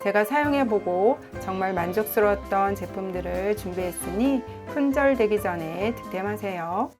제가 사용해보고 정말 만족스러웠던 제품들을 준비했으니 품절되기 전에 득템하세요.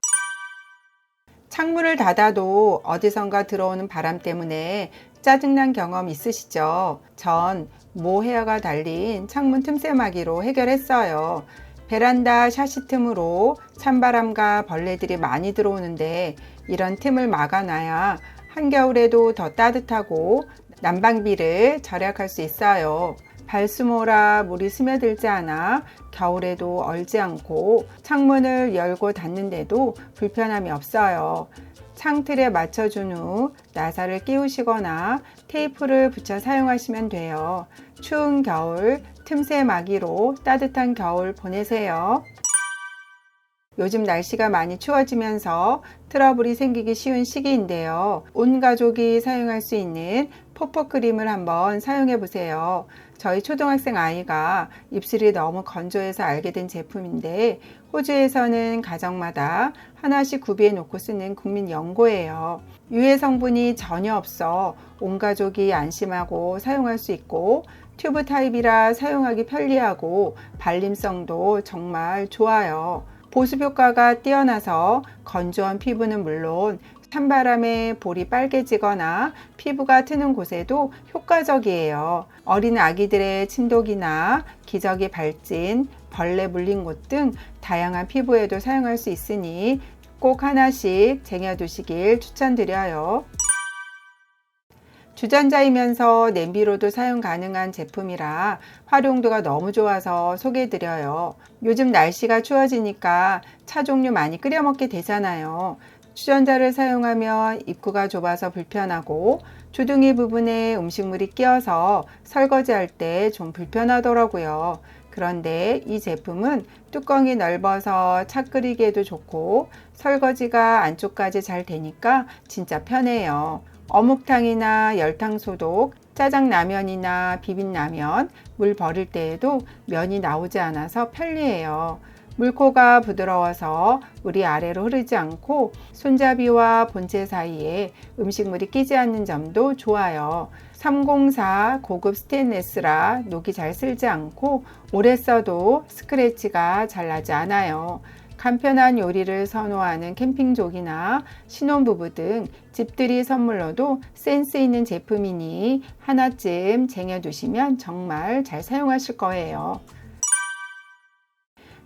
창문을 닫아도 어디선가 들어오는 바람 때문에 짜증난 경험 있으시죠? 전 모헤어가 달린 창문 틈새막이로 해결했어요. 베란다 샤시 틈으로 찬바람과 벌레들이 많이 들어오는데 이런 틈을 막아놔야 한겨울에도 더 따뜻하고 난방비를 절약할 수 있어요. 발수모라 물이 스며들지 않아 겨울에도 얼지 않고 창문을 열고 닫는데도 불편함이 없어요. 창틀에 맞춰준 후 나사를 끼우시거나 테이프를 붙여 사용하시면 돼요. 추운 겨울 틈새 막이로 따뜻한 겨울 보내세요. 요즘 날씨가 많이 추워지면서 트러블이 생기기 쉬운 시기인데요. 온 가족이 사용할 수 있는 포포크림을 한번 사용해 보세요. 저희 초등학생 아이가 입술이 너무 건조해서 알게 된 제품인데 호주에서는 가정마다 하나씩 구비해 놓고 쓰는 국민 연고예요. 유해 성분이 전혀 없어 온 가족이 안심하고 사용할 수 있고 튜브 타입이라 사용하기 편리하고 발림성도 정말 좋아요. 보습 효과가 뛰어나서 건조한 피부는 물론 찬바람에 볼이 빨개지거나 피부가 트는 곳에도 효과적이에요. 어린 아기들의 침독이나 기저귀 발진, 벌레 물린 곳 등 다양한 피부에도 사용할 수 있으니 꼭 하나씩 쟁여두시길 추천드려요. 주전자이면서 냄비로도 사용 가능한 제품이라 활용도가 너무 좋아서 소개해드려요. 요즘 날씨가 추워지니까 차 종류 많이 끓여 먹게 되잖아요. 주전자를 사용하면 입구가 좁아서 불편하고 주둥이 부분에 음식물이 끼어서 설거지할 때 좀 불편하더라고요. 그런데 이 제품은 뚜껑이 넓어서 차 끓이기에도 좋고 설거지가 안쪽까지 잘 되니까 진짜 편해요. 어묵탕이나 열탕 소독, 짜장라면이나 비빔라면, 물 버릴 때에도 면이 나오지 않아서 편리해요. 물코가 부드러워서 물이 아래로 흐르지 않고 손잡이와 본체 사이에 음식물이 끼지 않는 점도 좋아요. 304 고급 스테인레스라 녹이 잘 슬지 않고 오래 써도 스크래치가 잘 나지 않아요. 간편한 요리를 선호하는 캠핑족이나 신혼부부 등 집들이 선물로도 센스 있는 제품이니 하나쯤 쟁여두시면 정말 잘 사용하실 거예요.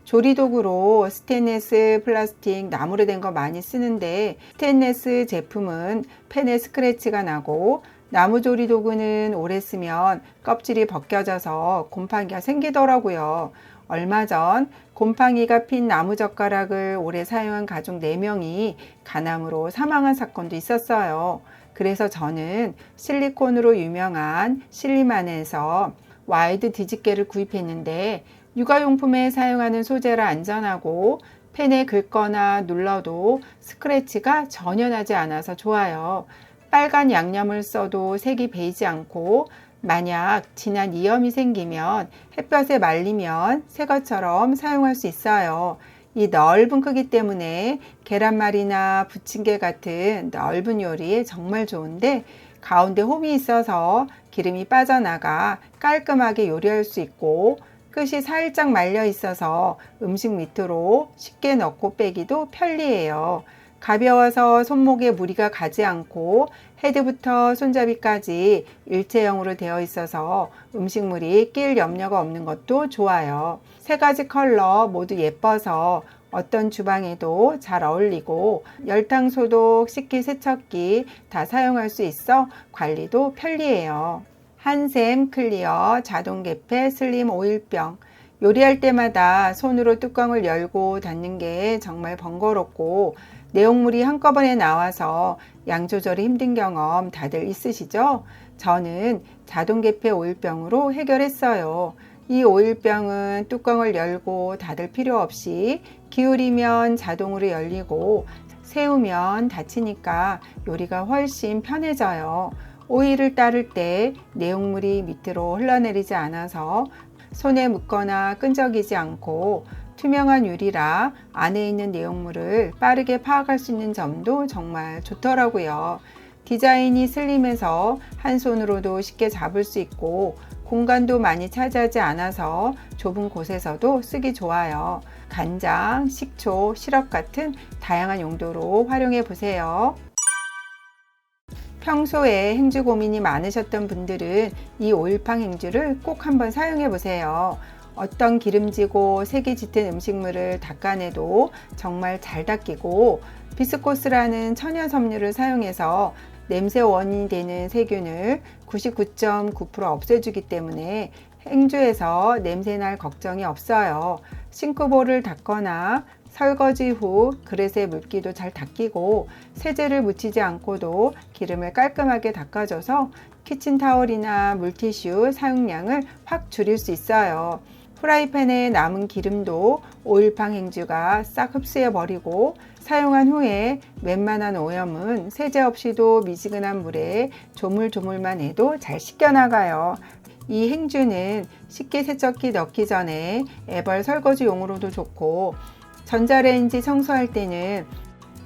조리도구로 스테인레스, 플라스틱, 나무로 된 거 많이 쓰는데 스테인레스 제품은 팬에 스크래치가 나고 나무 조리도구는 오래 쓰면 껍질이 벗겨져서 곰팡이가 생기더라고요. 얼마 전 곰팡이가 핀 나무젓가락을 오래 사용한 가족 4명이 간암으로 사망한 사건도 있었어요. 그래서 저는 실리콘으로 유명한 실리만에서 와이드 뒤집개를 구입했는데 육아용품에 사용하는 소재라 안전하고 펜에 긁거나 눌러도 스크래치가 전혀 나지 않아서 좋아요. 빨간 양념을 써도 색이 배이지 않고 만약 진한 이염이 생기면 햇볕에 말리면 새 것처럼 사용할 수 있어요. 이 넓은 크기 때문에 계란말이나 부침개 같은 넓은 요리에 정말 좋은데 가운데 홈이 있어서 기름이 빠져나가 깔끔하게 요리할 수 있고 끝이 살짝 말려 있어서 음식 밑으로 쉽게 넣고 빼기도 편리해요. 가벼워서 손목에 무리가 가지 않고 헤드부터 손잡이까지 일체형으로 되어 있어서 음식물이 낄 염려가 없는 것도 좋아요. 3가지 컬러 모두 예뻐서 어떤 주방에도 잘 어울리고 열탕 소독, 식기 세척기 다 사용할 수 있어 관리도 편리해요. 한샘 클리어 자동 개폐 슬림 오일병. 요리할 때마다 손으로 뚜껑을 열고 닫는 게 정말 번거롭고 내용물이 한꺼번에 나와서 양 조절이 힘든 경험 다들 있으시죠? 저는 자동 개폐 오일병으로 해결했어요. 이 오일병은 뚜껑을 열고 닫을 필요 없이 기울이면 자동으로 열리고 세우면 닫히니까 요리가 훨씬 편해져요. 오일을 따를 때 내용물이 밑으로 흘러내리지 않아서 손에 묻거나 끈적이지 않고 투명한 유리라 안에 있는 내용물을 빠르게 파악할 수 있는 점도 정말 좋더라고요. 디자인이 슬림해서 한 손으로도 쉽게 잡을 수 있고 공간도 많이 차지하지 않아서 좁은 곳에서도 쓰기 좋아요. 간장, 식초, 시럽 같은 다양한 용도로 활용해 보세요. 평소에 행주 고민이 많으셨던 분들은 이 오일팡 행주를 꼭 한번 사용해 보세요. 어떤 기름지고 색이 짙은 음식물을 닦아내도 정말 잘 닦이고, 비스코스라는 천연 섬유를 사용해서 냄새 원인이 되는 세균을 99.9% 없애주기 때문에 행주에서 냄새날 걱정이 없어요. 싱크볼을 닦거나 설거지 후 그릇의 물기도 잘 닦이고, 세제를 묻히지 않고도 기름을 깔끔하게 닦아줘서 키친타월이나 물티슈 사용량을 확 줄일 수 있어요. 프라이팬에 남은 기름도 오일팡 행주가 싹 흡수해 버리고, 사용한 후에 웬만한 오염은 세제 없이도 미지근한 물에 조물조물만 해도 잘 씻겨나가요. 이 행주는 식기세척기 넣기 전에 애벌 설거지용으로도 좋고, 전자레인지 청소할 때는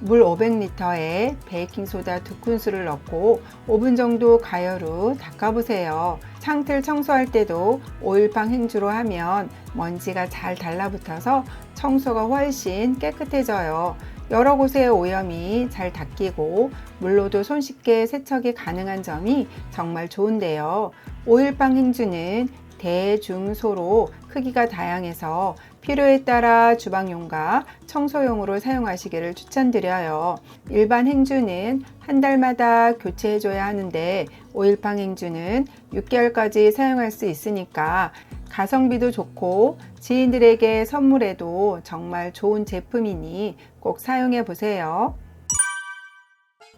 물 500리터에 베이킹소다 2큰술을 넣고 5분 정도 가열 후 닦아보세요. 창틀 청소할 때도 오일팡 행주로 하면 먼지가 잘 달라붙어서 청소가 훨씬 깨끗해져요. 여러 곳의 오염이 잘 닦이고 물로도 손쉽게 세척이 가능한 점이 정말 좋은데요. 오일팡 행주는 대, 중, 소로 크기가 다양해서 필요에 따라 주방용과 청소용으로 사용하시기를 추천드려요. 일반 행주는 한 달마다 교체해줘야 하는데, 오일팡 행주는 6개월까지 사용할 수 있으니까 가성비도 좋고 지인들에게 선물해도 정말 좋은 제품이니 꼭 사용해 보세요.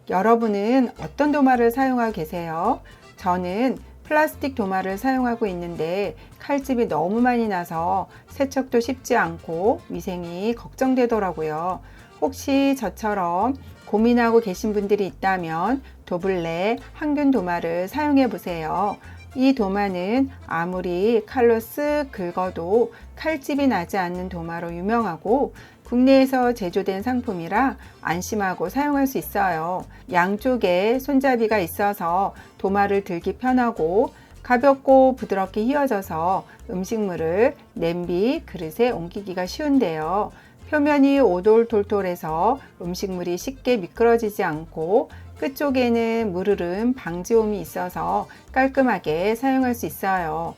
여러분은 어떤 도마를 사용하고 계세요? 저는 플라스틱 도마를 사용하고 있는데 칼집이 너무 많이 나서 세척도 쉽지 않고 위생이 걱정되더라고요. 혹시 저처럼 고민하고 계신 분들이 있다면 도블레 항균 도마를 사용해 보세요. 이 도마는 아무리 칼로 쓱 긁어도 칼집이 나지 않는 도마로 유명하고, 국내에서 제조된 상품이라 안심하고 사용할 수 있어요. 양쪽에 손잡이가 있어서 도마를 들기 편하고, 가볍고 부드럽게 휘어져서 음식물을 냄비, 그릇에 옮기기가 쉬운데요. 표면이 오돌톨톨해서 음식물이 쉽게 미끄러지지 않고, 끝쪽에는 물흐름 방지홈이 있어서 깔끔하게 사용할 수 있어요.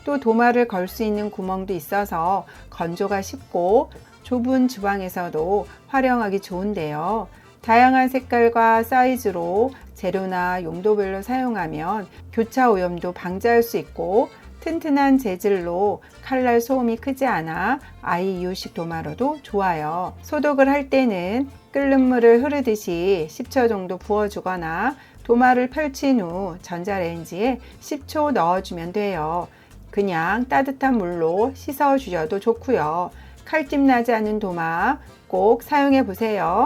또 도마를 걸 수 있는 구멍도 있어서 건조가 쉽고 좁은 주방에서도 활용하기 좋은데요. 다양한 색깔과 사이즈로 재료나 용도별로 사용하면 교차 오염도 방지할 수 있고, 튼튼한 재질로 칼날 소음이 크지 않아 아이 이유식 도마로도 좋아요. 소독을 할 때는 끓는 물을 흐르듯이 10초 정도 부어주거나 도마를 펼친 후 전자레인지에 10초 넣어주면 돼요. 그냥 따뜻한 물로 씻어 주셔도 좋고요. 칼집 나지 않는 도마 꼭 사용해 보세요.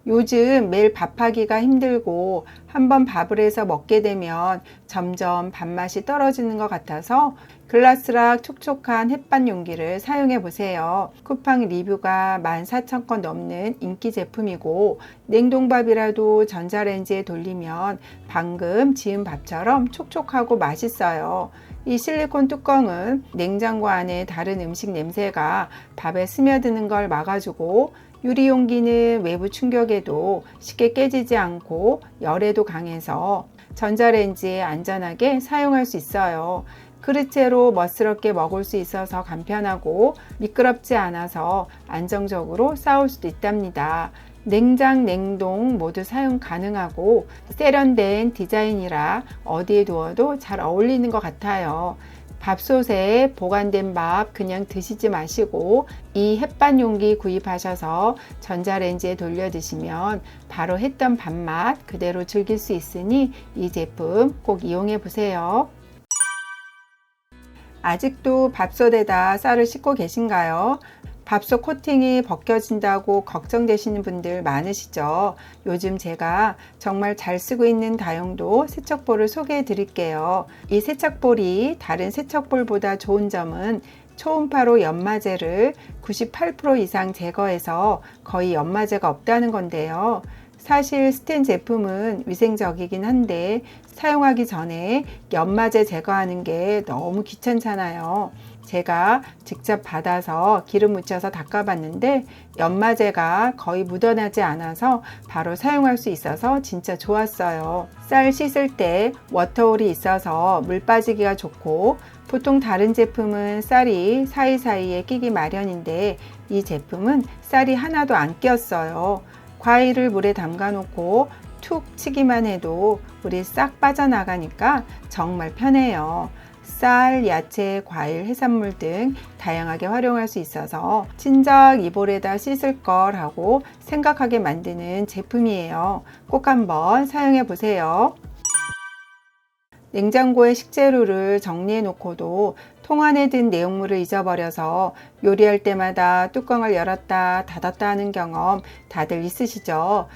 요즘 매일 밥하기가 힘들고 한번 밥을 해서 먹게 되면 점점 밥맛이 떨어지는 것 같아서 글라스락 촉촉한 햇반 용기를 사용해 보세요. 쿠팡 리뷰가 14,000건 넘는 인기 제품이고, 냉동밥이라도 전자레인지에 돌리면 방금 지은 밥처럼 촉촉하고 맛있어요. 이 실리콘 뚜껑은 냉장고 안에 다른 음식 냄새가 밥에 스며드는 걸 막아주고, 유리 용기는 외부 충격에도 쉽게 깨지지 않고 열에도 강해서 전자레인지에 안전하게 사용할 수 있어요. 그릇째로 멋스럽게 먹을 수 있어서 간편하고 미끄럽지 않아서 안정적으로 싸울 수도 있답니다. 냉장, 냉동 모두 사용 가능하고 세련된 디자인이라 어디에 두어도 잘 어울리는 것 같아요. 밥솥에 보관된 밥 그냥 드시지 마시고 이 햇반 용기 구입하셔서 전자레인지에 돌려 드시면 바로 했던 밥맛 그대로 즐길 수 있으니 이 제품 꼭 이용해 보세요. 아직도 밥솥에다 쌀을 씻고 계신가요? 밥솥 코팅이 벗겨진다고 걱정되시는 분들 많으시죠? 요즘 제가 정말 잘 쓰고 있는 다용도 세척볼을 소개해 드릴게요. 이 세척볼이 다른 세척볼보다 좋은 점은 초음파로 연마제를 98% 이상 제거해서 거의 연마제가 없다는 건데요. 사실 스텐 제품은 위생적이긴 한데 사용하기 전에 연마제 제거하는 게 너무 귀찮잖아요. 제가 직접 받아서 기름 묻혀서 닦아봤는데 연마제가 거의 묻어나지 않아서 바로 사용할 수 있어서 진짜 좋았어요. 쌀 씻을 때 워터홀이 있어서 물 빠지기가 좋고, 보통 다른 제품은 쌀이 사이사이에 끼기 마련인데 이 제품은 쌀이 하나도 안 꼈어요. 과일을 물에 담가 놓고 툭 치기만 해도 물이 싹 빠져나가니까 정말 편해요. 쌀, 야채, 과일, 해산물 등 다양하게 활용할 수 있어서 진작 이볼에다 씻을 걸 하고 생각하게 만드는 제품이에요. 꼭 한번 사용해 보세요. 냉장고에 식재료를 정리해 놓고도 통 안에 든 내용물을 잊어버려서 요리할 때마다 뚜껑을 열었다 닫았다 하는 경험 다들 있으시죠?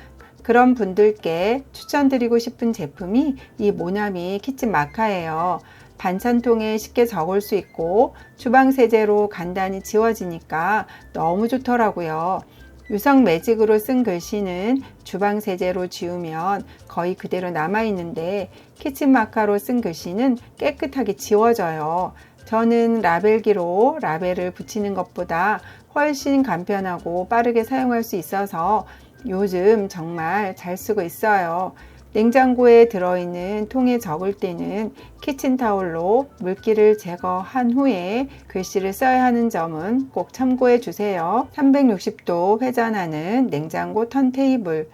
그런 분들께 추천드리고 싶은 제품이 이 모나미 키친 마카예요. 반찬통에 쉽게 적을 수 있고 주방 세제로 간단히 지워지니까 너무 좋더라고요. 유성 매직으로 쓴 글씨는 주방 세제로 지우면 거의 그대로 남아있는데 키친 마카로 쓴 글씨는 깨끗하게 지워져요. 저는 라벨기로 라벨을 붙이는 것보다 훨씬 간편하고 빠르게 사용할 수 있어서 요즘 정말 잘 쓰고 있어요. 냉장고에 들어있는 통에 적을 때는 키친타올로 물기를 제거한 후에 글씨를 써야 하는 점은 꼭 참고해 주세요. 360도 회전하는 냉장고 턴테이블.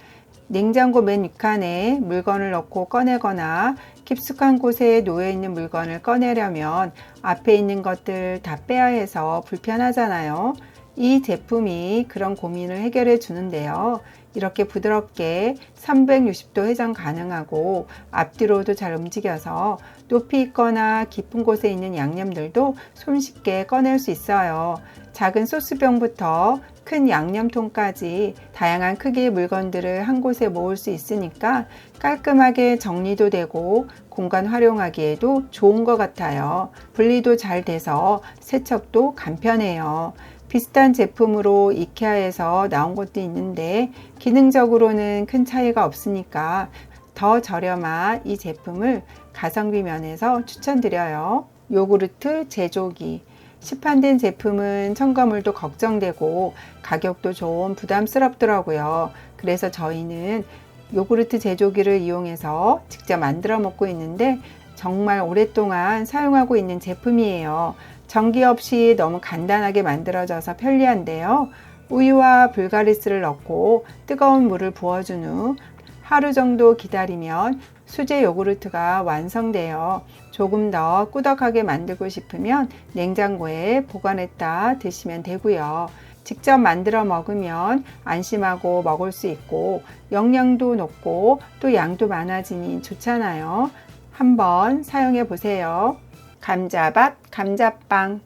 냉장고 맨 윗칸에 물건을 넣고 꺼내거나 깊숙한 곳에 놓여 있는 물건을 꺼내려면 앞에 있는 것들 다 빼야 해서 불편하잖아요. 이 제품이 그런 고민을 해결해 주는데요. 이렇게 부드럽게 360도 회전 가능하고 앞뒤로도 잘 움직여서 높이 있거나 깊은 곳에 있는 양념들도 손쉽게 꺼낼 수 있어요. 작은 소스병부터 큰 양념통까지 다양한 크기의 물건들을 한 곳에 모을 수 있으니까 깔끔하게 정리도 되고 공간 활용하기에도 좋은 것 같아요. 분리도 잘 돼서 세척도 간편해요. 비슷한 제품으로 이케아에서 나온 것도 있는데 기능적으로는 큰 차이가 없으니까 더 저렴한 이 제품을 가성비 면에서 추천드려요. 요구르트 제조기. 시판된 제품은 첨가물도 걱정되고 가격도 좀 부담스럽더라고요. 그래서 저희는 요구르트 제조기를 이용해서 직접 만들어 먹고 있는데 정말 오랫동안 사용하고 있는 제품이에요. 전기 없이 너무 간단하게 만들어져서 편리한데요. 우유와 불가리스를 넣고 뜨거운 물을 부어준 후 하루 정도 기다리면 수제 요구르트가 완성돼요. 조금 더 꾸덕하게 만들고 싶으면 냉장고에 보관했다 드시면 되고요. 직접 만들어 먹으면 안심하고 먹을 수 있고 영양도 높고 또 양도 많아지니 좋잖아요. 한번 사용해 보세요. 감자밥, 감자빵.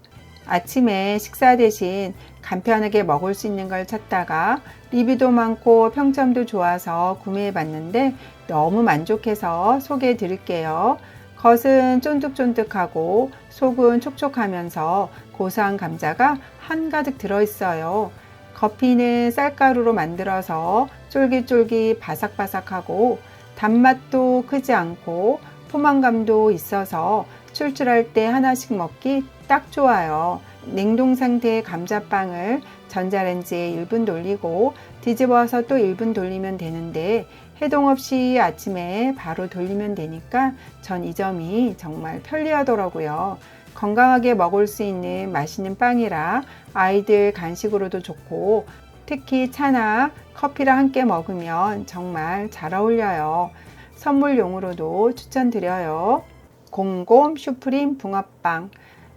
아침에 식사 대신 간편하게 먹을 수 있는 걸 찾다가 리뷰도 많고 평점도 좋아서 구매해 봤는데 너무 만족해서 소개해 드릴게요. 겉은 쫀득쫀득하고 속은 촉촉하면서 고소한 감자가 한가득 들어있어요. 겉피는 쌀가루로 만들어서 쫄깃쫄깃 바삭바삭하고 단맛도 크지 않고 포만감도 있어서 출출할 때 하나씩 먹기 딱 좋아요. 냉동 상태의 감자빵을 전자레인지에 1분 돌리고 뒤집어서 또 1분 돌리면 되는데 해동 없이 아침에 바로 돌리면 되니까 전 이 점이 정말 편리하더라고요. 건강하게 먹을 수 있는 맛있는 빵이라 아이들 간식으로도 좋고 특히 차나 커피랑 함께 먹으면 정말 잘 어울려요. 선물용으로도 추천드려요. 곰곰 슈프림 붕어빵.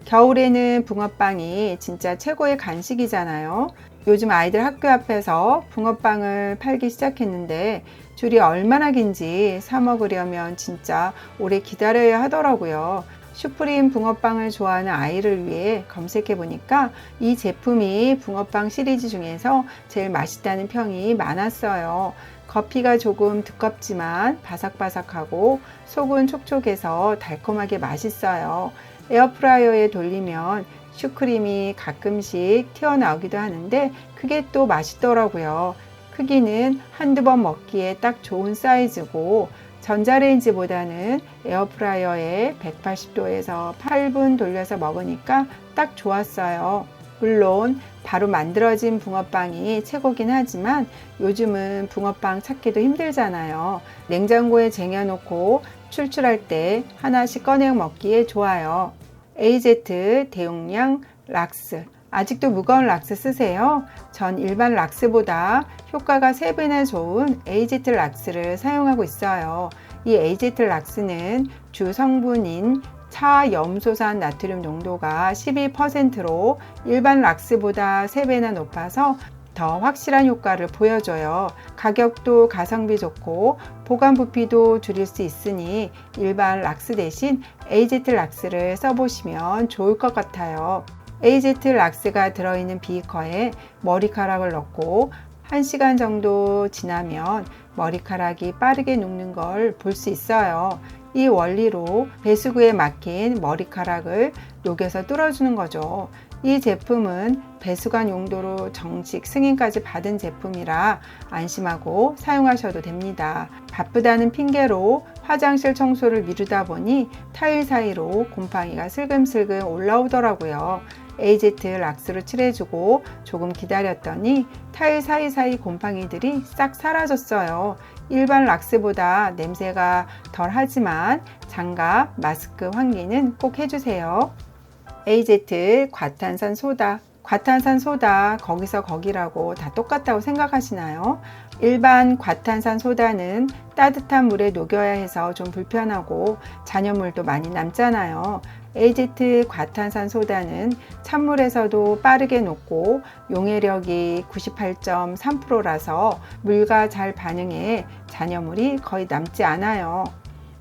겨울에는 붕어빵이 진짜 최고의 간식이잖아요. 요즘 아이들 학교 앞에서 붕어빵을 팔기 시작했는데 줄이 얼마나 긴지 사 먹으려면 진짜 오래 기다려야 하더라고요. 슈프림 붕어빵을 좋아하는 아이를 위해 검색해 보니까 이 제품이 붕어빵 시리즈 중에서 제일 맛있다는 평이 많았어요. 겉피가 조금 두껍지만 바삭바삭하고 속은 촉촉해서 달콤하게 맛있어요. 에어프라이어에 돌리면 슈크림이 가끔씩 튀어나오기도 하는데 그게 또 맛있더라고요. 크기는 한두 번 먹기에 딱 좋은 사이즈고 전자레인지보다는 에어프라이어에 180도에서 8분 돌려서 먹으니까 딱 좋았어요. 물론 바로 만들어진 붕어빵이 최고긴 하지만 요즘은 붕어빵 찾기도 힘들잖아요. 냉장고에 쟁여놓고 출출할 때 하나씩 꺼내 먹기에 좋아요. AZ 대용량 락스. 아직도 무거운 락스 쓰세요? 전 일반 락스보다 효과가 3배나 좋은 AZ 락스를 사용하고 있어요. 이 AZ 락스는 주 성분인 차염소산 나트륨 농도가 12%로 일반 락스보다 3배나 높아서 더 확실한 효과를 보여줘요. 가격도 가성비 좋고 보관 부피도 줄일 수 있으니 일반 락스 대신 AZ 락스를 써보시면 좋을 것 같아요. AZ 락스가 들어있는 비커에 머리카락을 넣고 1시간 정도 지나면 머리카락이 빠르게 녹는 걸 볼 수 있어요. 이 원리로 배수구에 막힌 머리카락을 녹여서 뚫어주는 거죠. 이 제품은 배수관 용도로 정식 승인까지 받은 제품이라 안심하고 사용하셔도 됩니다. 바쁘다는 핑계로 화장실 청소를 미루다 보니 타일 사이로 곰팡이가 슬금슬금 올라오더라고요. AZ 락스로 칠해주고 조금 기다렸더니 타일 사이사이 곰팡이들이 싹 사라졌어요. 일반 락스보다 냄새가 덜 하지만 장갑, 마스크 환기는 꼭 해주세요. AZ 과탄산 소다. 과탄산 소다 거기서 거기라고 다 똑같다고 생각하시나요? 일반 과탄산 소다는 따뜻한 물에 녹여야 해서 좀 불편하고 잔여물도 많이 남잖아요. AZ 과탄산 소다는 찬물에서도 빠르게 녹고 용해력이 98.3%라서 물과 잘 반응해 잔여물이 거의 남지 않아요.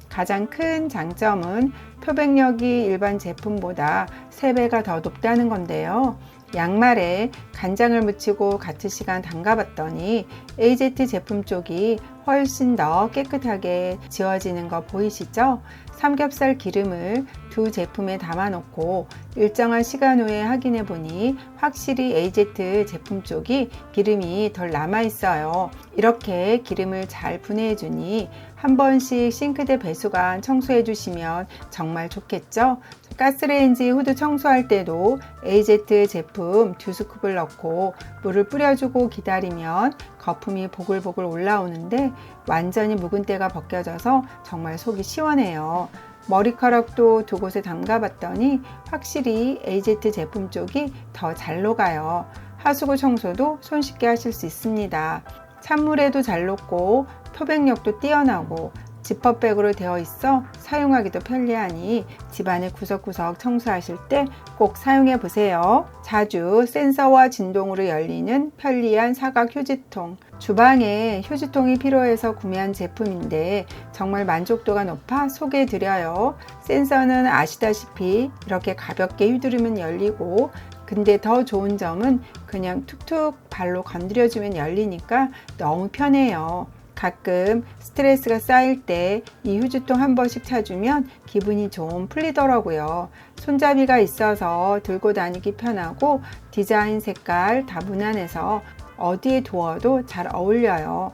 가장 큰 장점은 표백력이 일반 제품보다 3배가 더 높다는 건데요. 양말에 간장을 묻히고 같은 시간 담가봤더니 AZ 제품 쪽이 훨씬 더 깨끗하게 지워지는 거 보이시죠? 삼겹살 기름을 두 제품에 담아 놓고 일정한 시간 후에 확인해 보니 확실히 AZ 제품 쪽이 기름이 덜 남아 있어요. 이렇게 기름을 잘 분해해 주니 한 번씩 싱크대 배수관 청소해 주시면 정말 좋겠죠? 가스레인지 후드 청소할 때도 AZ 제품 2스쿱을 넣고 물을 뿌려주고 기다리면 거품이 보글보글 올라오는데 완전히 묵은 때가 벗겨져서 정말 속이 시원해요. 머리카락도 두 곳에 담가봤더니 확실히 AZ 제품 쪽이 더 잘 녹아요. 하수구 청소도 손쉽게 하실 수 있습니다. 찬물에도 잘 녹고 표백력도 뛰어나고 지퍼백으로 되어 있어 사용하기도 편리하니 집안의 구석구석 청소하실 때 꼭 사용해 보세요. 자주 센서와 진동으로 열리는 편리한 사각 휴지통. 주방에 휴지통이 필요해서 구매한 제품인데 정말 만족도가 높아 소개해 드려요. 센서는 아시다시피 이렇게 가볍게 휘두르면 열리고 근데 더 좋은 점은 그냥 툭툭 발로 건드려주면 열리니까 너무 편해요. 가끔 스트레스가 쌓일 때 이 휴지통 한 번씩 차주면 기분이 좀 풀리더라고요. 손잡이가 있어서 들고 다니기 편하고 디자인 색깔 다 무난해서 어디에 두어도 잘 어울려요.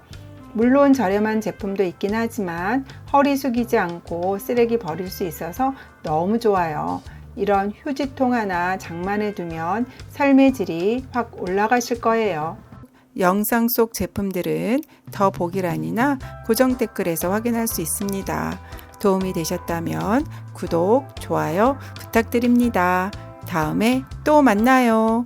물론 저렴한 제품도 있긴 하지만 허리 숙이지 않고 쓰레기 버릴 수 있어서 너무 좋아요. 이런 휴지통 하나 장만해 두면 삶의 질이 확 올라가실 거예요. 영상 속 제품들은 더보기란이나 고정 댓글에서 확인할 수 있습니다. 도움이 되셨다면 구독, 좋아요 부탁드립니다. 다음에 또 만나요.